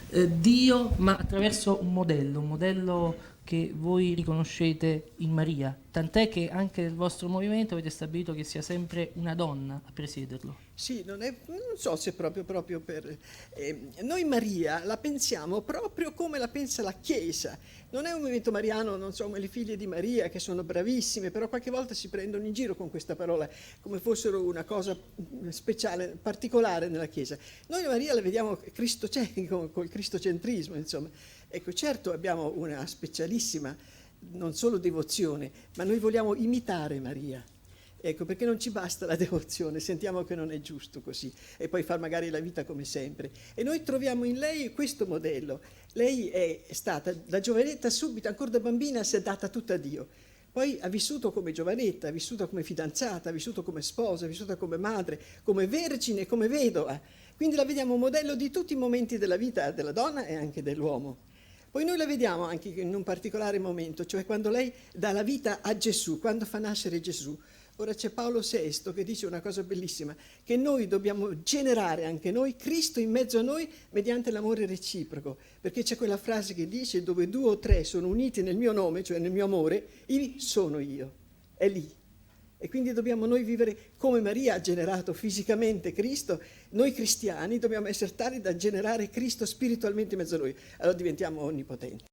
Dio, ma attraverso un modello che voi riconoscete in Maria, tant'è che anche nel vostro movimento avete stabilito che sia sempre una donna a presiederlo. Sì, non so se proprio per... noi Maria la pensiamo proprio come la pensa la Chiesa. Non è un movimento mariano, non so, come le figlie di Maria che sono bravissime, però qualche volta si prendono in giro con questa parola come fossero una cosa speciale, particolare nella Chiesa. Noi Maria la vediamo col cristocentrismo, insomma. Ecco, certo abbiamo una specialissima, non solo devozione, ma noi vogliamo imitare Maria. Ecco, perché non ci basta la devozione, sentiamo che non è giusto così, e poi far magari la vita come sempre. E noi troviamo in lei questo modello. Lei è stata, da giovanetta subito, ancora da bambina, si è data tutta a Dio. Poi ha vissuto come giovanetta, ha vissuto come fidanzata, ha vissuto come sposa, ha vissuto come madre, come vergine, come vedova. Quindi la vediamo modello di tutti i momenti della vita della donna e anche dell'uomo. Poi noi la vediamo anche in un particolare momento, cioè quando lei dà la vita a Gesù, quando fa nascere Gesù. Ora c'è Paolo VI che dice una cosa bellissima, che noi dobbiamo generare anche noi Cristo in mezzo a noi mediante l'amore reciproco, perché c'è quella frase che dice dove 2 o 3 sono uniti nel mio nome, cioè nel mio amore, ivi sono io, è lì. E quindi dobbiamo noi vivere come Maria ha generato fisicamente Cristo, noi cristiani dobbiamo essere tali da generare Cristo spiritualmente in mezzo a noi, allora diventiamo onnipotenti.